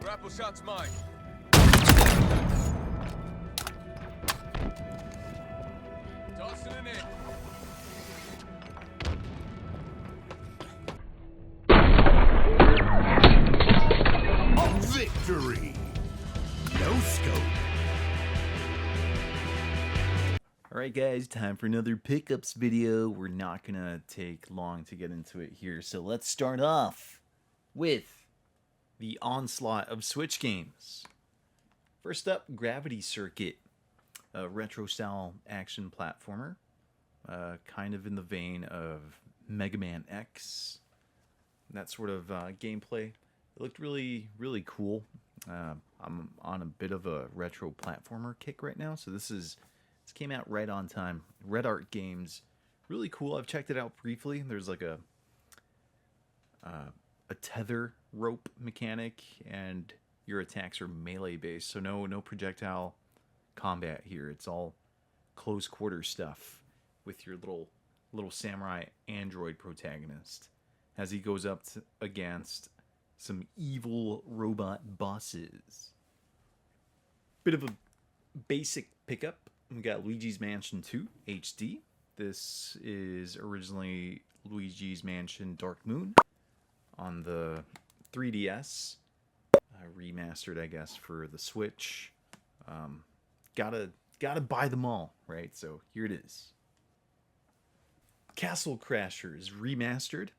Grapple shot's mine. Tossing it in. Victory! No scope. Alright guys, time for another pickups video. We're not gonna take long to get into it here, so let's start off with the onslaught of Switch games. First up, Gravity Circuit, a retro-style action platformer, kind of in the vein of Mega Man X. That sort of gameplay. It looked really cool. I'm on a bit of a retro platformer kick right now, so this came out right on time. Red Art Games, really cool. I've checked it out briefly. There's like a tether rope mechanic, and your attacks are melee based, so no projectile combat here. It's all close quarter stuff with your little samurai android protagonist as he goes up against some evil robot bosses. Bit of a basic pickup. We got Luigi's Mansion 2 HD. This is originally Luigi's Mansion Dark Moon on the 3DS. Remastered, I guess, for the Switch. Gotta buy them all, right? So here it is. Castle Crashers Remastered.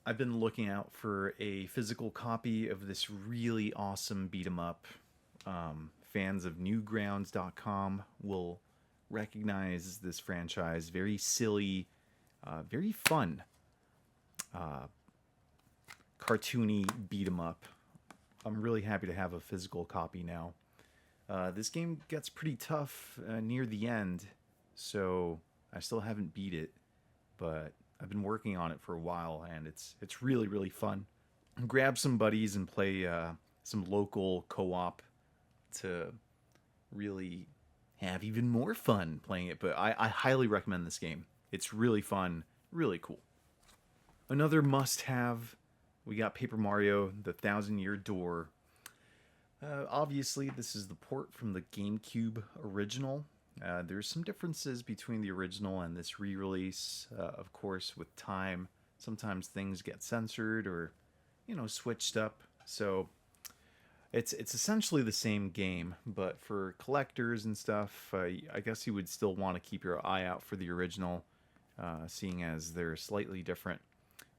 I've been looking out for a physical copy of this really awesome beat 'em up. Fans of Newgrounds.com will recognize this franchise. Very silly, very fun, cartoony beat 'em up. I'm really happy to have a physical copy now. This game gets pretty tough near the end, so I still haven't beat it, but I've been working on it for a while, and it's really fun. Grab some buddies and play some local co-op to really have even more fun playing it, but I highly recommend this game. It's really fun, really cool. Another must-have, we got Paper Mario, The Thousand-Year Door. Obviously, this is the port from the GameCube original. There's some differences between the original and this re-release. Of course, with time, sometimes things get censored or, switched up. So it's essentially the same game, but for collectors and stuff, I guess you would still want to keep your eye out for the original, seeing as they're slightly different.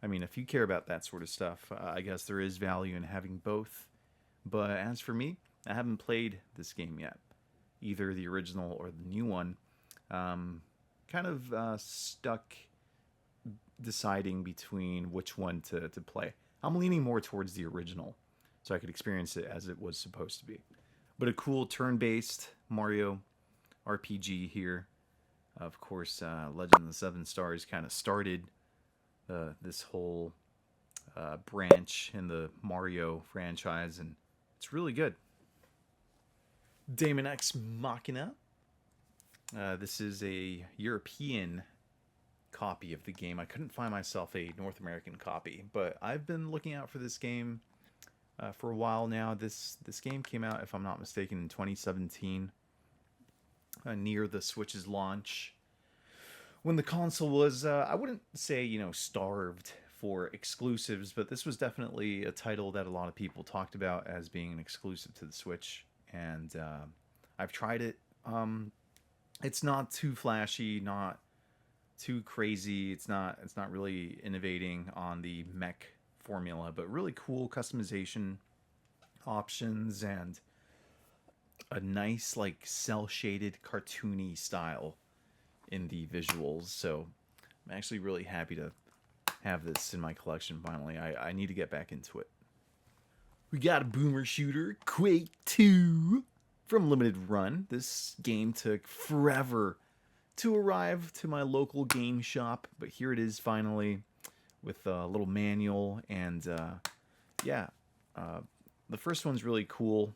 I mean, if you care about that sort of stuff, I guess there is value in having both. But as for me, I haven't played this game yet, either the original or the new one. Kind of stuck deciding between which one to play. I'm leaning more towards the original, so I could experience it as it was supposed to be. But a cool turn-based Mario RPG here. Of course, Legend of the Seven Stars kind of started this whole branch in the Mario franchise, and it's really good. Daemon X Machina. This is a European copy of the game. I couldn't find myself a North American copy, but I've been looking out for this game for a while now. This game came out, if I'm not mistaken, in 2017, near the Switch's launch, when the console was, I wouldn't say, starved for exclusives, but this was definitely a title that a lot of people talked about as being an exclusive to the Switch, and I've tried it. It's not too flashy, not too crazy. It's not really innovating on the mech formula, but really cool customization options and a nice, like, cel-shaded, cartoony style in the visuals. So I'm actually really happy to have this in my collection finally. I need to get back into it. We got a boomer shooter, Quake 2 from Limited Run. This game took forever to arrive to my local game shop, but here it is finally with a little manual, and the first one's really cool,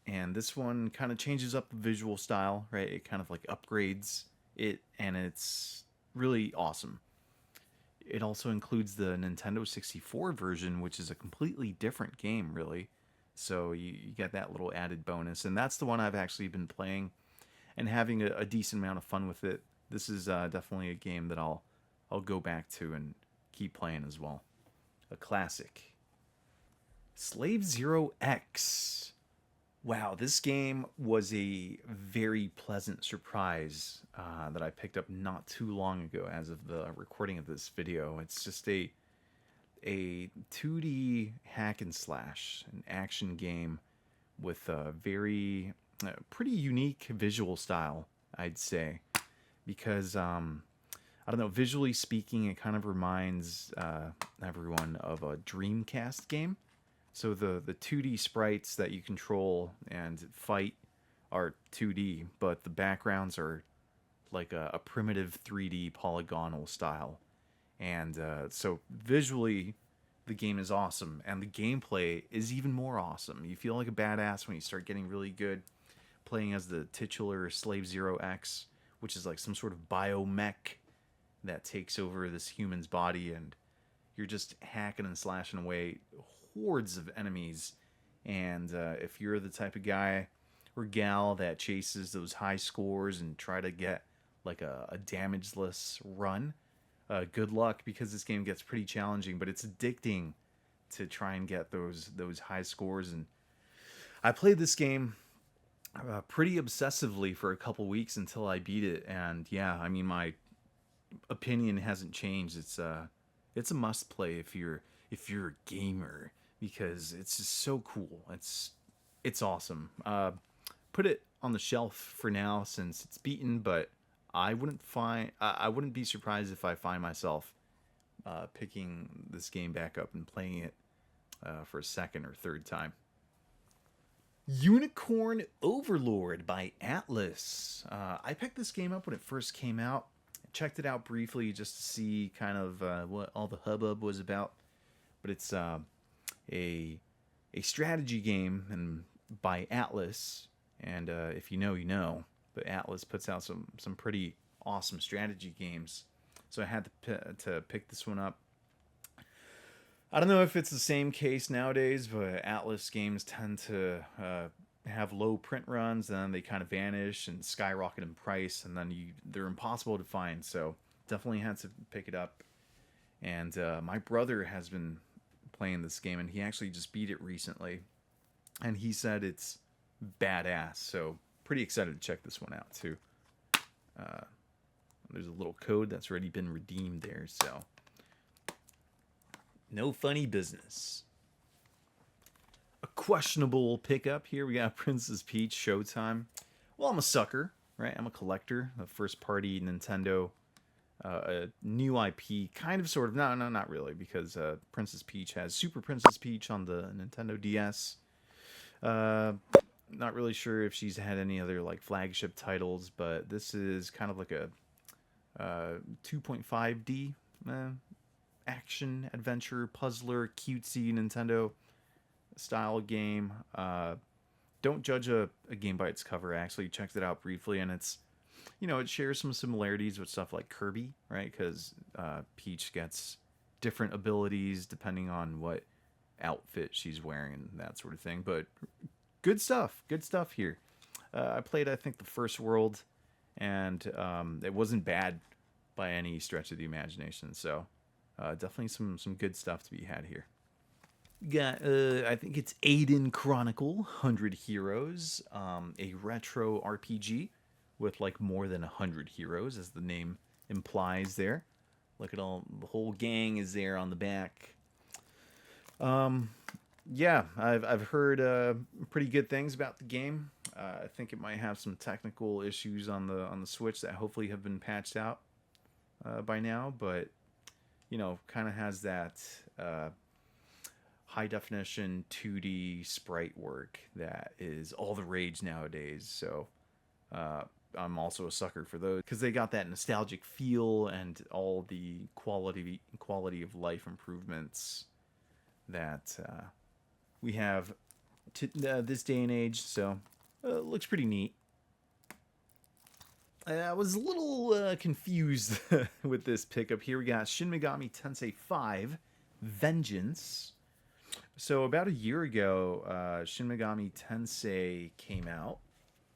and this one kind of changes up the visual style, right? It kind of like upgrades it, and it's really awesome. it also includes the Nintendo 64 version, which is a completely different game, really. So you get that little added bonus, and that's the one I've actually been playing and having a decent amount of fun with it. This is definitely a game that I'll go back to and keep playing as well. A classic. Slave Zero X. Wow, this game was a very pleasant surprise that I picked up not too long ago as of the recording of this video. It's just a 2D hack and slash, an action game with a very pretty unique visual style, I'd say, because I don't know, visually speaking, it kind of reminds everyone of a Dreamcast game. So the 2D sprites that you control and fight are 2D, but the backgrounds are like a primitive 3D polygonal style. And so visually, the game is awesome, and the gameplay is even more awesome. You feel like a badass when you start getting really good playing as the titular Slave Zero X, which is like some sort of biomech that takes over this human's body, and you're just hacking and slashing away hordes of enemies. And if you're the type of guy or gal that chases those high scores and try to get like a damageless run, good luck, because this game gets pretty challenging, but it's addicting to try and get those high scores. And I played this game pretty obsessively for a couple weeks until I beat it, and yeah, I mean, my opinion hasn't changed. It's a must play if you're a gamer, because it's just so cool. It's awesome. Put it on the shelf for now since it's beaten, but I wouldn't be surprised if I find myself picking this game back up and playing it for a second or third time. Unicorn Overlord by Atlas. I picked this game up when it first came out. Checked it out briefly just to see kind of what all the hubbub was about. But it's a strategy game and by Atlas. And if you know, you know. But Atlas puts out some pretty awesome strategy games. So I had to pick this one up. I don't know if it's the same case nowadays, but Atlas games tend to have low print runs, and then they kind of vanish and skyrocket in price, and then they're impossible to find. So definitely had to pick it up. And my brother has been playing this game, and he actually just beat it recently, and he said it's badass. So pretty excited to check this one out too. There's a little code that's already been redeemed there, so no funny business. A questionable pickup here. We got Princess Peach Showtime. Well, I'm a sucker, right? I'm a collector of first-party Nintendo, a new IP, kind of, sort of. No, not really, because Princess Peach has Super Princess Peach on the Nintendo DS. Not really sure if she's had any other like flagship titles, but this is kind of like a 2.5D action adventure puzzler cutesy Nintendo style game. Don't judge a game by its cover. I actually checked it out briefly, and it's, it shares some similarities with stuff like Kirby, right? Because Peach gets different abilities depending on what outfit she's wearing and that sort of thing. But good stuff here. I played, I think, the first world, and it wasn't bad by any stretch of the imagination. So definitely some good stuff to be had here. Got, I think it's Aiden Chronicle 100 Heroes, a retro RPG with like more than 100 heroes, as the name implies there. Look at all, the whole gang is there on the back. Yeah, I've heard pretty good things about the game. I think it might have some technical issues on the Switch that hopefully have been patched out by now, but kind of has that high definition 2D sprite work that is all the rage nowadays. So I'm also a sucker for those because they got that nostalgic feel and all the quality of life improvements that we have to this day and age. So looks pretty neat. I was a little confused with this pickup here. We got Shin Megami Tensei 5 Vengeance. So about a year ago, Shin Megami Tensei came out.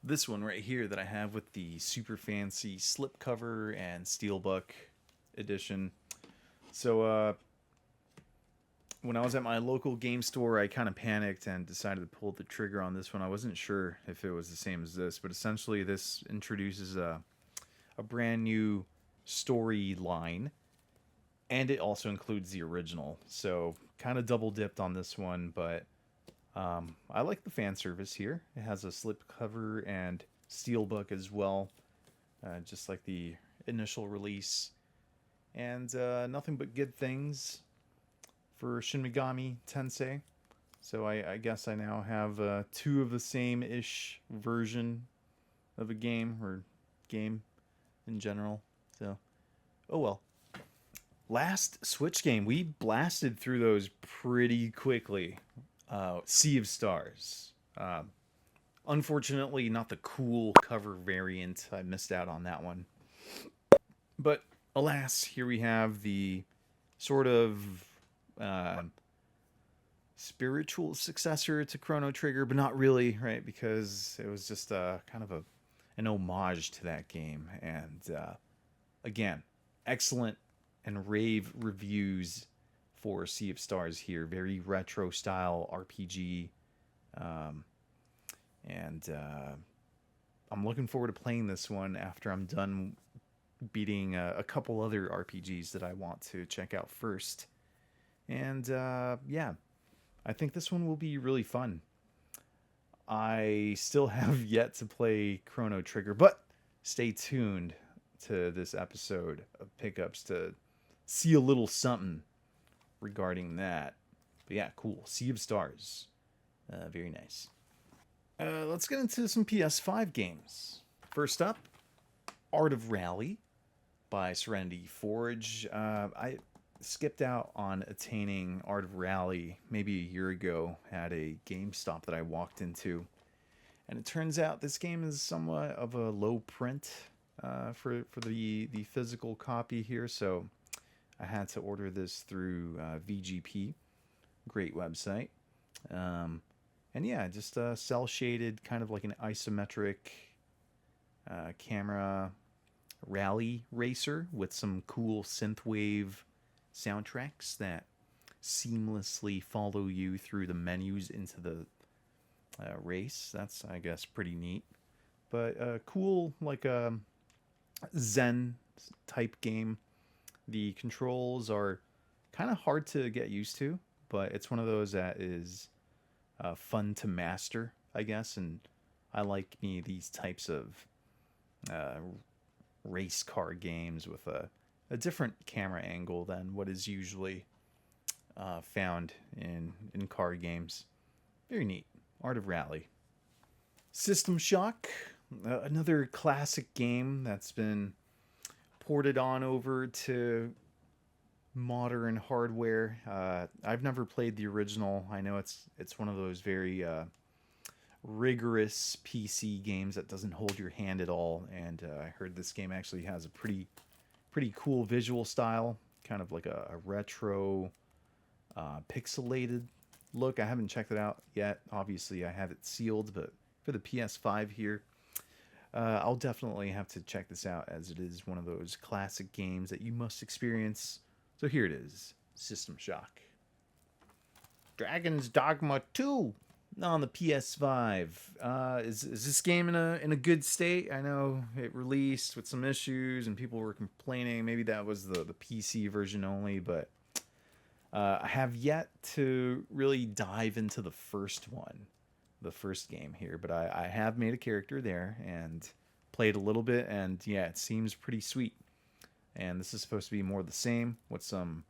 This one right here that I have with the super fancy slipcover and steelbook edition. So when I was at my local game store, I kind of panicked and decided to pull the trigger on this one. I wasn't sure if it was the same as this, but essentially this introduces a brand new storyline, and it also includes the original. So kind of double dipped on this one, but I like the fan service here. It has a slipcover and steelbook as well, just like the initial release. And nothing but good things for Shin Megami Tensei. So I guess I now have two of the same-ish version of a game, or game in general. So, oh well. Last Switch game, we blasted through those pretty quickly. Sea of Stars. Unfortunately, not the cool cover variant. I missed out on that one. But alas, here we have the sort of spiritual successor to Chrono Trigger, but not really, right? Because it was just kind of an homage to that game. And again, excellent and rave reviews for Sea of Stars here. Very retro style RPG. And I'm looking forward to playing this one after I'm done beating a couple other RPGs that I want to check out first. And yeah, I think this one will be really fun. I still have yet to play Chrono Trigger, but stay tuned to this episode of Pickups to see a little something regarding that. But yeah, cool. Sea of Stars. Very nice. Let's get into some PS5 games. First up, Art of Rally by Serenity Forge. I skipped out on attaining Art of Rally maybe a year ago at a GameStop that I walked into. And it turns out this game is somewhat of a low print for the physical copy here, so I had to order this through VGP. Great website. And yeah, just cell shaded, kind of like an isometric camera rally racer with some cool synthwave soundtracks that seamlessly follow you through the menus into the race. That's, I guess, pretty neat. But cool, like a Zen type game. The controls are kind of hard to get used to, but it's one of those that is fun to master, I guess. And I like these types of race car games with a different camera angle than what is usually found in car games. Very neat. Art of Rally. System Shock, another classic game that's been ported on over to modern hardware. I've never played the original. I know it's one of those very rigorous PC games that doesn't hold your hand at all, and I heard this game actually has a pretty cool visual style, kind of like a retro pixelated look. I haven't checked it out yet. Obviously I have it sealed, but for the PS5 here, I'll definitely have to check this out, as it is one of those classic games that you must experience. So here it is, System Shock. Dragon's Dogma 2 on the PS5. Is this game in a good state? I know it released with some issues and people were complaining. Maybe that was the PC version only, but I have yet to really dive into the first game here. But I have made a character there and played a little bit, and yeah, it seems pretty sweet. And this is supposed to be more the same with some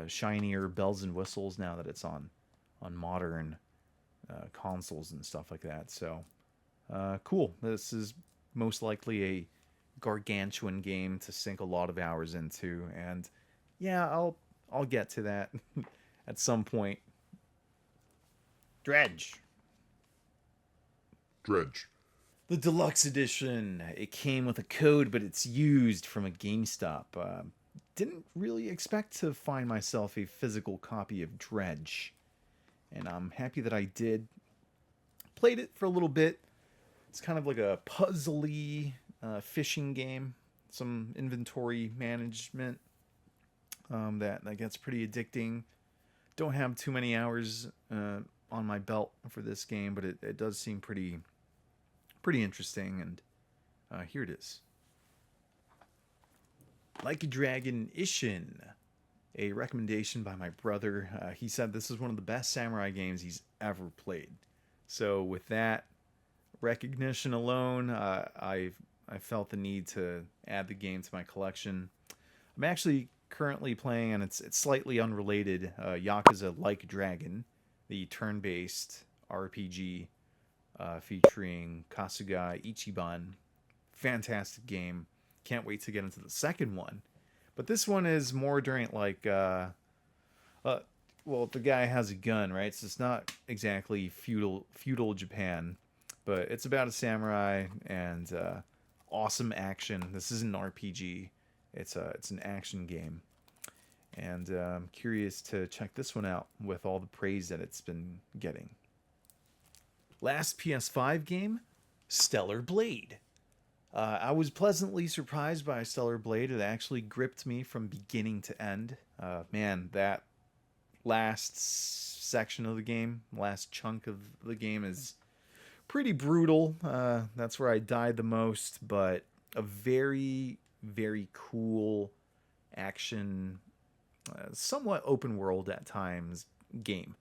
shinier bells and whistles now that it's on modern consoles and stuff like that. So cool. This is most likely a gargantuan game to sink a lot of hours into, and yeah, I'll get to that at some point. Dredge. The deluxe edition. It came with a code, but it's used from a GameStop. Didn't really expect to find myself a physical copy of Dredge, and I'm happy that I did. Played it for a little bit. It's kind of like a puzzly fishing game. Some inventory management that gets pretty addicting. Don't have too many hours on my belt for this game, but it does seem pretty interesting. And here it is. Like a Dragon Ishin, a recommendation by my brother. He said this is one of the best samurai games he's ever played. So with that recognition alone, I felt the need to add the game to my collection. I'm actually currently playing, and it's slightly unrelated, Yakuza Like Dragon, the turn-based RPG featuring Kasuga Ichiban. Fantastic game. Can't wait to get into the second one. But this one is more during like well, the guy has a gun, right? So it's not exactly feudal Japan, but it's about a samurai and awesome action. This isn't an RPG. It's an action game. And I'm curious to check this one out with all the praise that it's been getting. Last PS5 game, Stellar Blade. I was pleasantly surprised by Stellar Blade. It actually gripped me from beginning to end. Man, that last section of the game, last chunk of the game is pretty brutal. That's where I died the most, but a very, very cool action, somewhat open world at times game.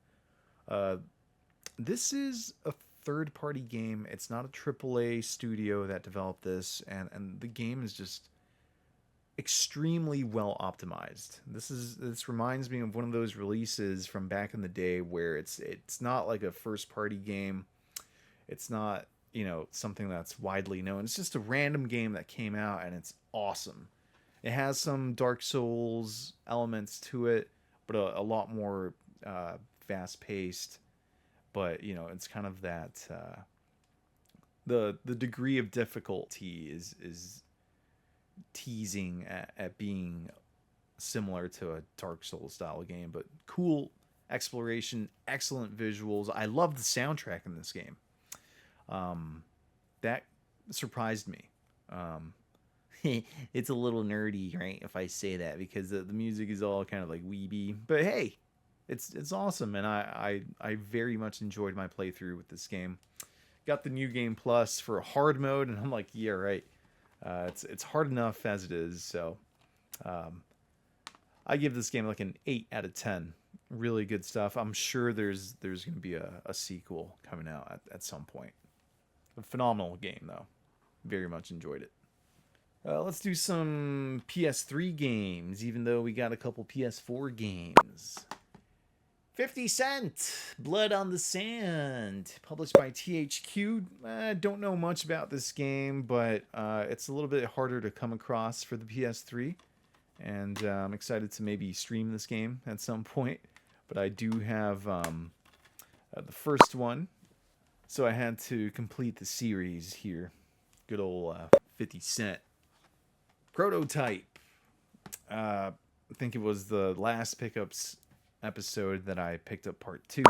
This is a third-party game. It's not a AAA studio that developed this, and the game is just extremely well optimized. This reminds me of one of those releases from back in the day where it's not like a first-party game. It's not, something that's widely known. It's just a random game that came out, and it's awesome. It has some Dark Souls elements to it, but a lot more fast-paced. But it's kind of that the degree of difficulty is teasing at being similar to a Dark Souls style game, but cool exploration, excellent visuals. I love the soundtrack in this game. That surprised me. It's a little nerdy, right? If I say that, because the music is all kind of like weeby, but hey. It's awesome, and I very much enjoyed my playthrough with this game. Got the New Game Plus for hard mode, and I'm like, yeah, right. It's hard enough as it is, so I give this game like an 8 out of 10. Really good stuff. I'm sure there's going to be a sequel coming out at some point. A phenomenal game, though. Very much enjoyed it. Let's do some PS3 games, even though we got a couple PS4 games. 50 Cent, Blood on the Sand, published by THQ. Don't know much about this game, but it's a little bit harder to come across for the PS3. And I'm excited to maybe stream this game at some point. But I do have the first one, so I had to complete the series here. Good old 50 Cent. Prototype. I think it was the last pickups episode that I picked up part 2,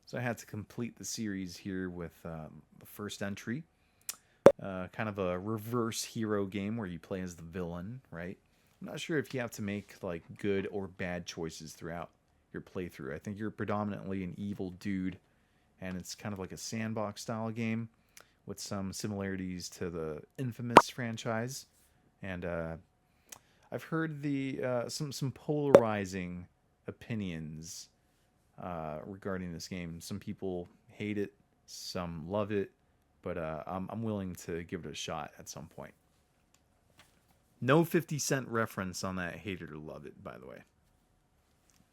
so I had to complete the series here with the first entry. Kind of a reverse hero game where you play as the villain, right? I'm not sure if you have to make like good or bad choices throughout your playthrough. I think you're predominantly an evil dude, and it's kind of like a sandbox style game with some similarities to the Infamous franchise. And I've heard some polarizing opinions regarding this game. Some people hate it, some love it, but I'm willing to give it a shot at some point. No 50 Cent reference on that hate it or love it, by the way.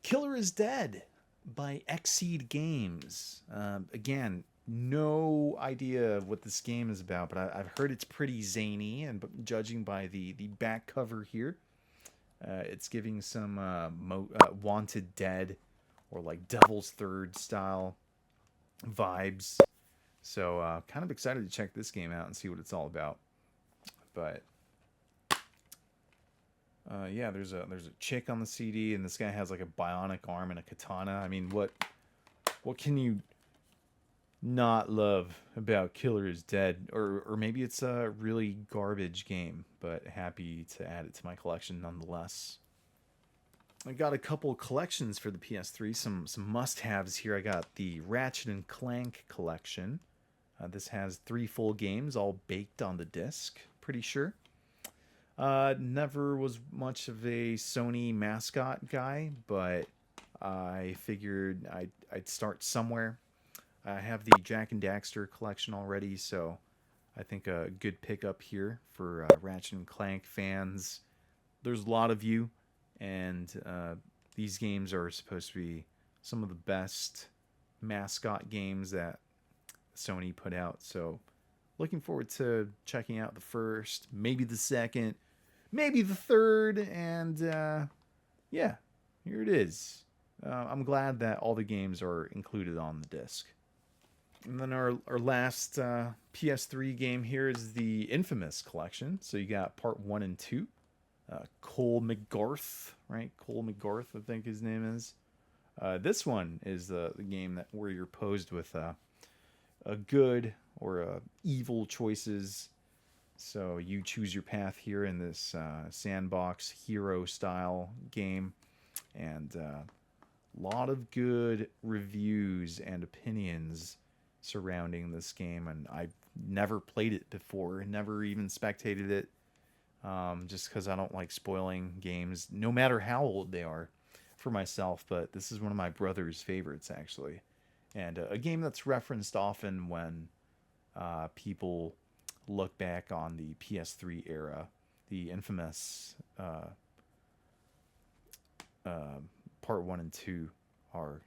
Killer is Dead by Xseed Games. Again, no idea of what this game is about, but I've heard it's pretty zany, and judging by the back cover here, it's giving some Wanted Dead or like Devil's Third style vibes. So kind of excited to check this game out and see what it's all about. But yeah, there's a chick on the CD, and this guy has like a bionic arm and a katana. I mean, what can you not love about Killer is Dead? Or maybe it's a really garbage game, but happy to add it to my collection nonetheless. I got a couple collections for the PS3, some must-haves here. I got the Ratchet and Clank collection. This has 3 full games, all baked on the disc, pretty sure. Never was much of a Sony mascot guy, but I figured I'd start somewhere. I have the Jak and Daxter collection already, so I think a good pickup here for Ratchet and Clank fans. There's a lot of you, and these games are supposed to be some of the best mascot games that Sony put out. So looking forward to checking out the first, maybe the second, maybe the third, and yeah, here it is. I'm glad that all the games are included on the disc. And then our last PS3 game here is the Infamous collection. So you got part 1 and 2. Cole McGarth, right? Cole McGarth, I think his name is. This one is the game where you're posed with a good or evil choices. So you choose your path here in this sandbox hero style game, and a lot of good reviews and opinions surrounding this game, and I've never played it before, never even spectated it, just because I don't like spoiling games, no matter how old they are, for myself. But this is one of my brother's favorites, actually, and a game that's referenced often when people look back on the PS3 era. The Infamous part 1 and 2 are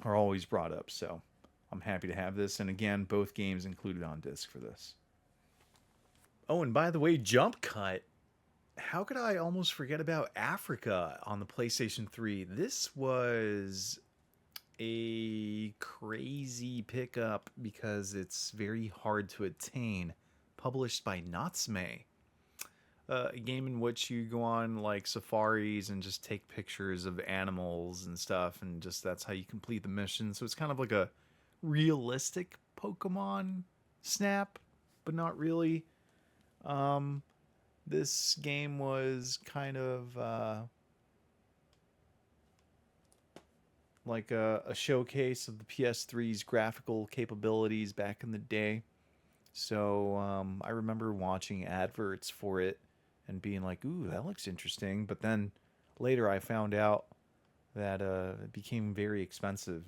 always brought up, so I'm happy to have this. And again, both games included on disc for this. Oh, and by the way, Jump Cut. How could I almost forget about Africa on the PlayStation 3? This was a crazy pickup because it's very hard to attain. Published by Natsume. A game in which you go on like safaris and just take pictures of animals and stuff, and just that's how you complete the mission. So it's kind of like a realistic Pokemon Snap, but not really. This game was kind of like a showcase of the PS3's graphical capabilities back in the day. So I remember watching adverts for it and being like, ooh, that looks interesting. But then later I found out that it became very expensive.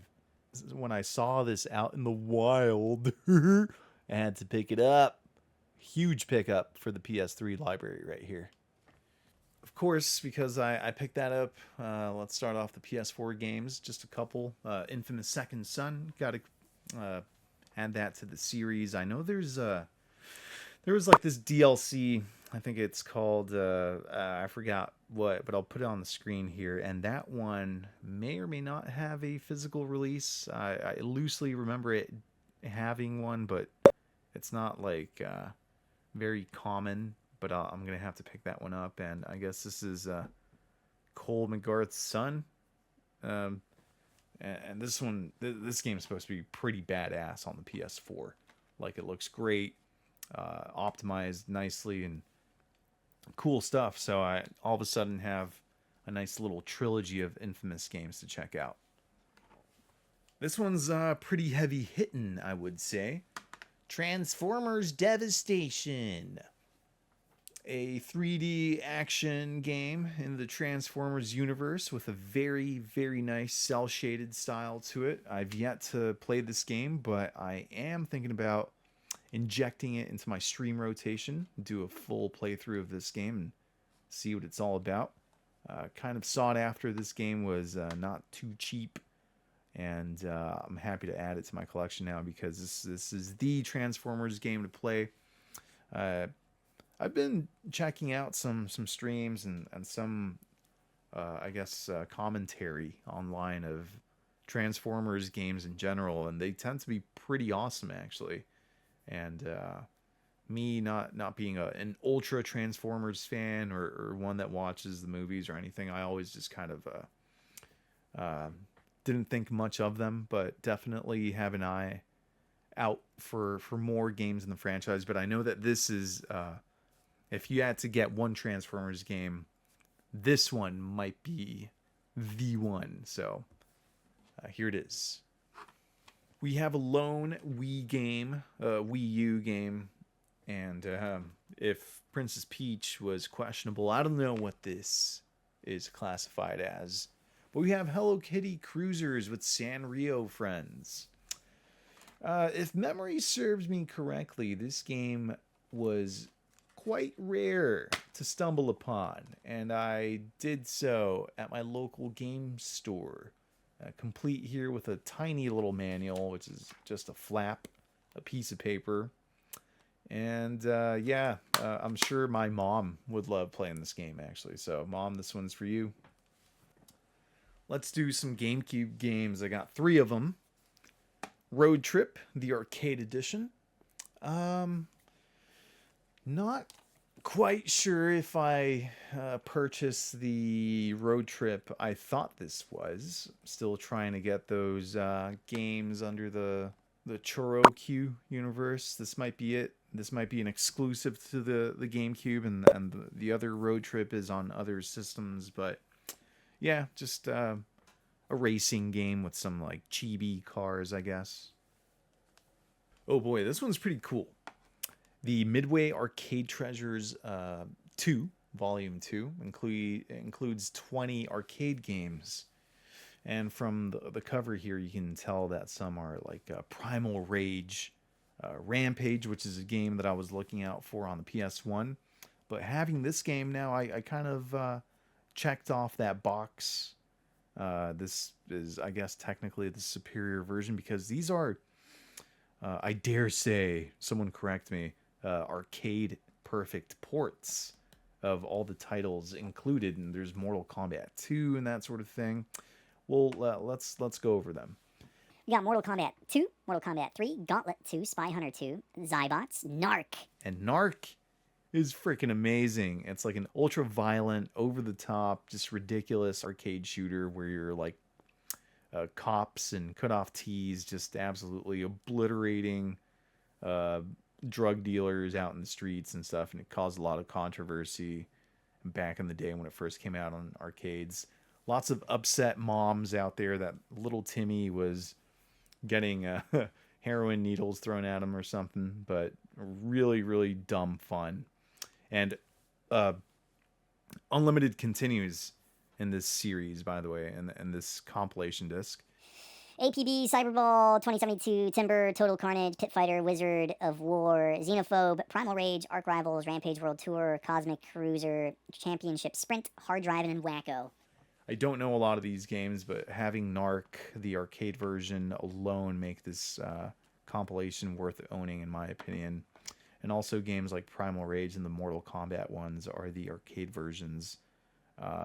When I saw this out in the wild, I had to pick it up. Huge pickup for the PS3 library right here. Of course, because I picked that up, let's start off the PS4 games. Just a couple. Infamous Second Son. Got to add that to the series. I know there was like this DLC. I think it's called, I forgot what, but I'll put it on the screen here. And that one may or may not have a physical release. I loosely remember it having one, but it's not like very common. But I'm going to have to pick that one up. And I guess this is Cole McGarth's son. And this one, this game is supposed to be pretty badass on the PS4. Like, it looks great, optimized nicely, and cool stuff. So I all of a sudden have a nice little trilogy of Infamous games to check out. This one's pretty heavy hitting, I would say. Transformers Devastation. A 3D action game in the Transformers universe with a very, very nice cel-shaded style to it. I've yet to play this game, but I am thinking about injecting it into my stream rotation, do a full playthrough of this game, and see what it's all about. Kind of sought after. This game was not too cheap, and I'm happy to add it to my collection now because this is the Transformers game to play. I've been checking out some streams and some, I guess, commentary online of Transformers games in general, and they tend to be pretty awesome actually. And me not being an ultra Transformers fan or one that watches the movies or anything, I always just kind of didn't think much of them, but definitely have an eye out for more games in the franchise. But I know that this is, if you had to get one Transformers game, this one might be the one. So here it is. We have a lone Wii game, Wii U game, and if Princess Peach was questionable, I don't know what this is classified as. But we have Hello Kitty Cruisers with Sanrio friends. If memory serves me correctly, this game was quite rare to stumble upon, and I did so at my local game store. Complete here with a tiny little manual, which is just a flap, a piece of paper. And yeah, I'm sure my mom would love playing this game, actually. So, Mom, this one's for you. Let's do some GameCube games. I got 3 of them. Road Trip, the arcade edition. Not quite sure if I purchased the Road Trip I thought this was. Still trying to get those games under the Chorokyu universe. This might be it. This might be an exclusive to the GameCube, and the other Road Trip is on other systems. But yeah, just a racing game with some like chibi cars, I guess. Oh boy, this one's pretty cool. The Midway Arcade Treasures 2, Volume 2, includes 20 arcade games. And from the cover here, you can tell that some are like Primal Rage, Rampage, which is a game that I was looking out for on the PS1. But having this game now, I kind of checked off that box. This is, I guess, technically the superior version, because these are, I dare say, someone correct me, arcade perfect ports of all the titles included, and there's Mortal Kombat 2 and that sort of thing. Well, let's go over them. We got Mortal Kombat 2, Mortal Kombat 3, Gauntlet 2, Spy Hunter 2, Zybots, Narc. And Narc is freaking amazing. It's like an ultra violent, over the top, just ridiculous arcade shooter where you're like cops and cut off tees, just absolutely obliterating drug dealers out in the streets and stuff. And it caused a lot of controversy back in the day when it first came out on arcades. Lots of upset moms out there that little Timmy was getting heroin needles thrown at him or something, but really, really dumb fun. And Unlimited continues in this series, by the way, and this compilation disc. APB, Cyberball, 2072, Timber, Total Carnage, Pit Fighter, Wizard of War, Xenophobe, Primal Rage, Arc Rivals, Rampage World Tour, Cosmic Cruiser, Championship Sprint, Hard Driving, and Wacko. I don't know a lot of these games, but having Narc, the arcade version, alone make this compilation worth owning, in my opinion. And also games like Primal Rage and the Mortal Kombat ones are the arcade versions.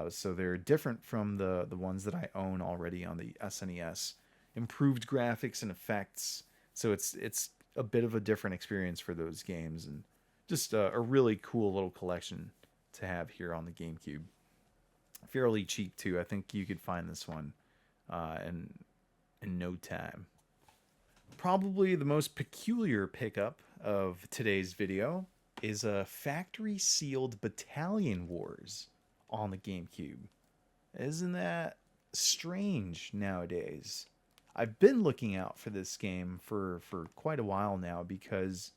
So they're different from the ones that I own already on the SNES. Improved graphics and effects. So it's a bit of a different experience for those games. And just a really cool little collection to have here on the GameCube. Fairly cheap too. I think you could find this one in no time. Probably the most peculiar pickup of today's video is a factory sealed Battalion Wars on the GameCube. Isn't that strange nowadays? I've been looking out for this game for quite a while now, because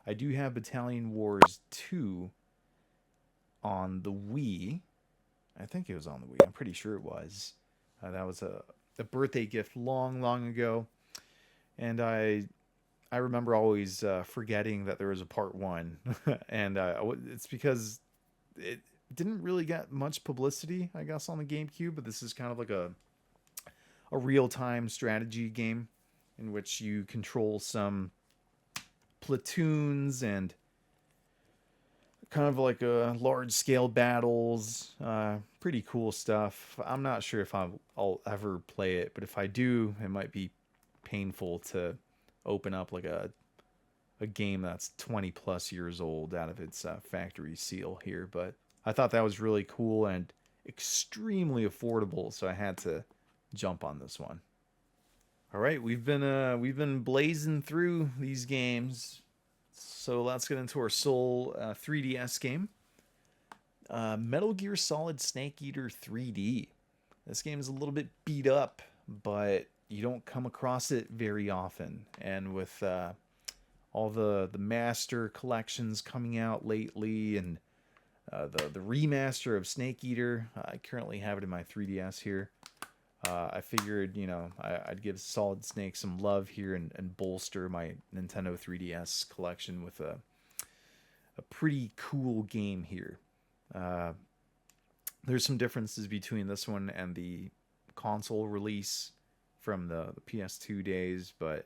I do have Battalion Wars 2 on the Wii. I think it was on the Wii. I'm pretty sure it was. That was a birthday gift long ago. And I remember always forgetting that there was a part 1. And it's because it didn't really get much publicity, I guess, on the GameCube. But this is kind of like a real-time strategy game in which you control some platoons and kind of like a large-scale battles. Pretty cool stuff. I'm not sure if I'll ever play it, but if I do, it might be painful to open up like a game that's 20 plus years old out of its factory seal here. But I thought that was really cool and extremely affordable, so I had to jump on this one. All right, we've been blazing through these games, so let's get into our sole 3DS game. Metal Gear Solid Snake Eater 3D. This game is a little bit beat up, but you don't come across it very often. And with all the master collections coming out lately, and the remaster of Snake Eater, I currently have it in my 3DS here. I figured, you know, I'd give Solid Snake some love here and bolster my Nintendo 3DS collection with a pretty cool game here. There's some differences between this one and the console release from the PS2 days, but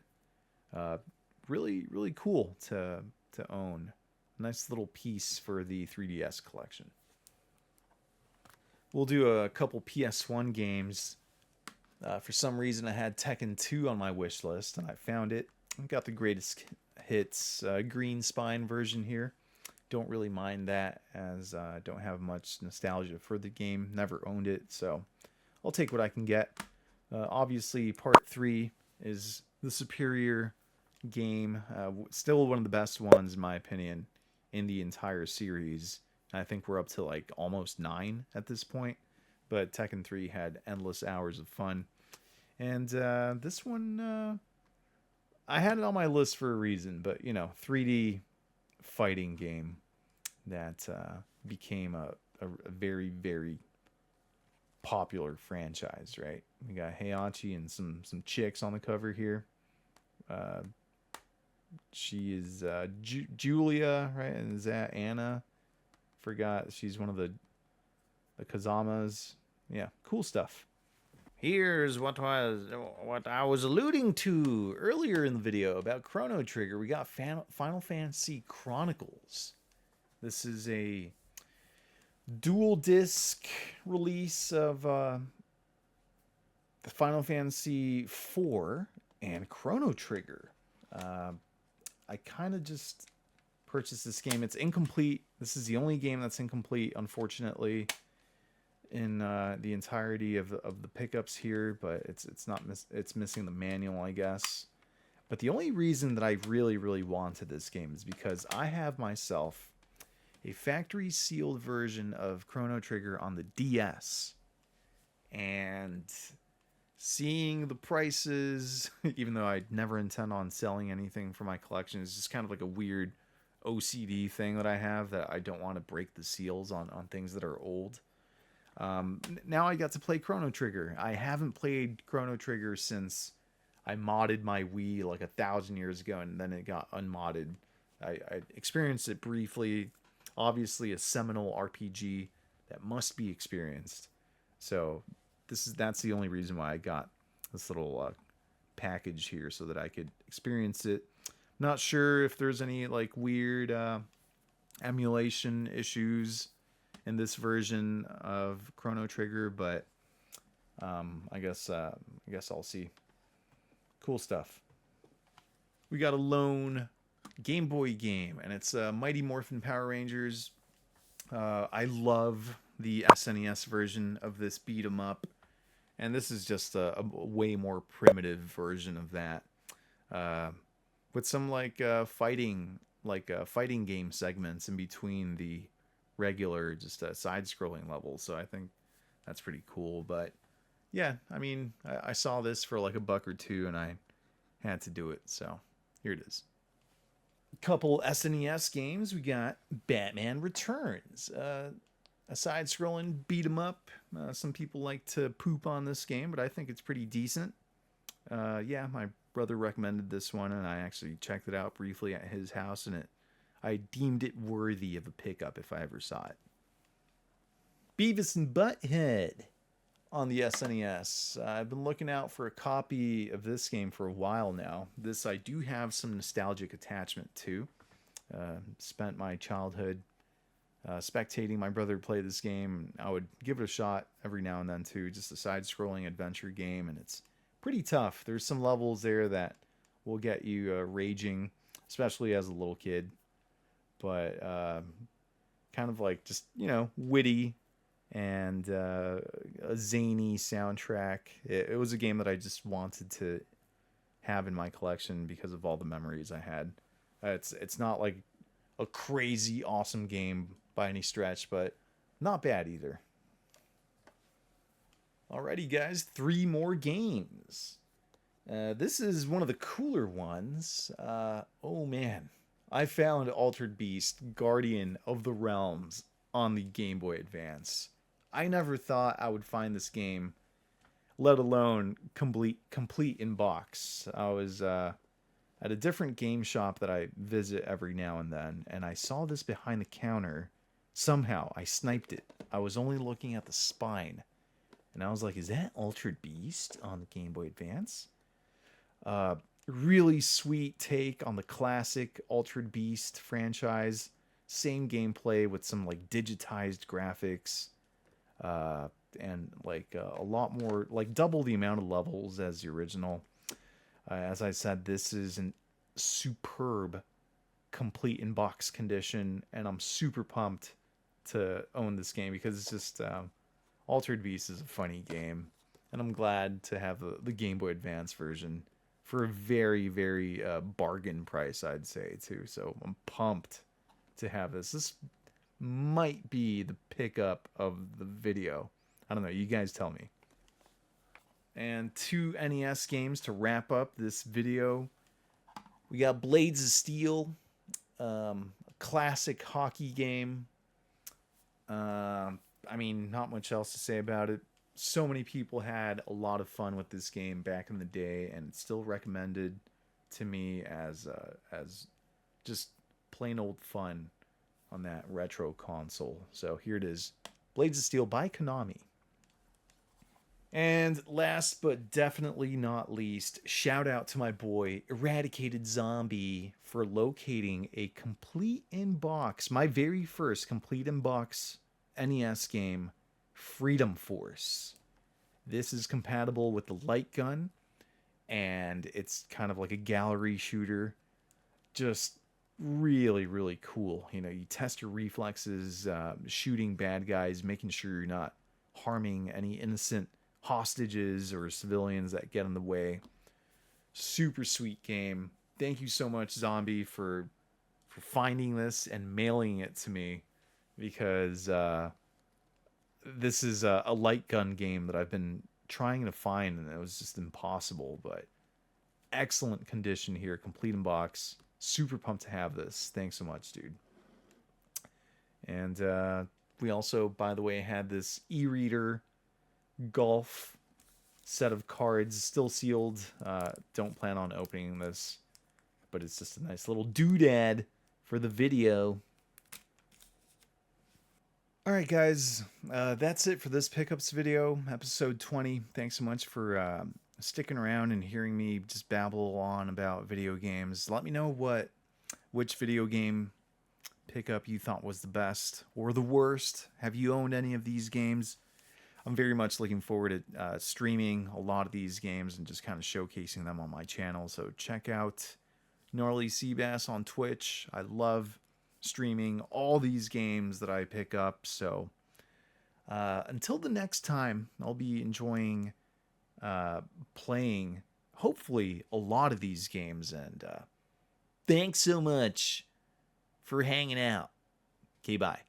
really, really cool to own. Nice little piece for the 3DS collection. We'll do a couple PS1 games. For some reason, I had Tekken 2 on my wish list, and I found it. I've got the greatest hits green spine version here. Don't really mind that, as I don't have much nostalgia for the game. Never owned it, so I'll take what I can get. Obviously, Part 3 is the superior game. Still one of the best ones, in my opinion, in the entire series. I think we're up to like almost 9 at this point. But Tekken 3 had endless hours of fun. And this one, I had it on my list for a reason. But, you know, 3D fighting game that became a very, very popular franchise, right? We got Heihachi and some chicks on the cover here. She is Julia, right? And is that Anna? Forgot. She's one of the Kazamas. Yeah, cool stuff. Here's what I was alluding to earlier in the video about Chrono Trigger. We got Final Fantasy Chronicles. This is a dual disc release of the Final Fantasy IV and Chrono Trigger. I kind of just purchased this game. It's incomplete. This is the only game that's incomplete, unfortunately, in the entirety of the pickups here, but it's missing the manual, I guess. But the only reason that I really, really wanted this game is because I have myself a factory sealed version of Chrono Trigger on the DS, and seeing the prices, even though I never intend on selling anything for my collection, is just kind of like a weird OCD thing that I have, that I don't want to break the seals on things that are old. Now I got to play Chrono Trigger. I haven't played Chrono Trigger since I modded my Wii like 1,000 years ago, and then it got unmodded. I experienced it briefly. Obviously a seminal RPG that must be experienced. So that's the only reason why I got this little package here, so that I could experience it. Not sure if there's any like weird emulation issues in this version of Chrono Trigger, but I guess I'll see. Cool stuff. We got a lone Game Boy game, and it's Mighty Morphin Power Rangers. I love the SNES version of this beat 'em up, and this is just a way more primitive version of that, with some like fighting game segments in between the regular just side-scrolling levels. So I think that's pretty cool. But yeah, I mean, I saw this for like $1 or $2, and I had to do it. So here it is. Couple SNES games. We got Batman Returns, a side-scrolling beat 'em up. Some people like to poop on this game, but I think it's pretty decent. Yeah, my brother recommended this one, and I actually checked it out briefly at his house, and I deemed it worthy of a pickup if I ever saw it. Beavis and Butthead on the SNES. I've been looking out for a copy of this game for a while now. This I do have some nostalgic attachment to. Spent my childhood spectating my brother play this game. I would give it a shot every now and then too. Just a side-scrolling adventure game, and it's pretty tough. There's some levels there that will get you raging, especially as a little kid. But kind of like just, witty and a zany soundtrack. It was a game that I just wanted to have in my collection because of all the memories I had. It's not like a crazy awesome game by any stretch, but not bad either. Alrighty, guys, 3 more games. This is one of the cooler ones. Oh man, I found Altered Beast, Guardian of the Realms on the Game Boy Advance. I never thought I would find this game, let alone complete in box. I was at a different game shop that I visit every now and then, and I saw this behind the counter. Somehow, I sniped it. I was only looking at the spine, and I was like, is that Altered Beast on the Game Boy Advance? Really sweet take on the classic Altered Beast franchise. Same gameplay with some like digitized graphics, and like a lot more, like double the amount of levels as the original. As I said, this is an superb, complete in box condition, and I'm super pumped to own this game because it's just Altered Beast is a funny game, and I'm glad to have the Game Boy Advance version for a very, very bargain price, I'd say too. So I'm pumped to have this. This might be the pickup of the video. I don't know. You guys tell me. And 2 NES games to wrap up this video. We got Blades of Steel, a classic hockey game. I mean, not much else to say about it. So many people had a lot of fun with this game back in the day, and it's still recommended to me as just plain old fun on that retro console. So here it is, Blades of Steel by Konami. And last but definitely not least, shout out to my boy Eradicated Zombie for locating a complete in-box, my very first complete in-box NES game, Freedom Force. This is compatible with the light gun, and it's kind of like a gallery shooter. Just really, really cool. You test your reflexes, shooting bad guys, making sure you're not harming any innocent hostages or civilians that get in the way. Super sweet game. Thank you so much, Zombie, for finding this and mailing it to me, because this is a light gun game that I've been trying to find, and it was just impossible. But excellent condition here, complete in box. Super pumped to have this. Thanks so much, dude. And we also, by the way, had this e-reader golf set of cards, still sealed. Don't plan on opening this, but it's just a nice little doodad for the video. Alright guys, that's it for this pickups video, episode 20. Thanks so much for sticking around and hearing me just babble on about video games. Let me know which video game pickup you thought was the best or the worst. Have you owned any of these games? I'm very much looking forward to streaming a lot of these games and just kind of showcasing them on my channel. So check out Gnarly Seabass on Twitch. I love streaming all these games that I pick up. So until the next time, I'll be enjoying playing hopefully a lot of these games. And thanks so much for hanging out. Okay, bye.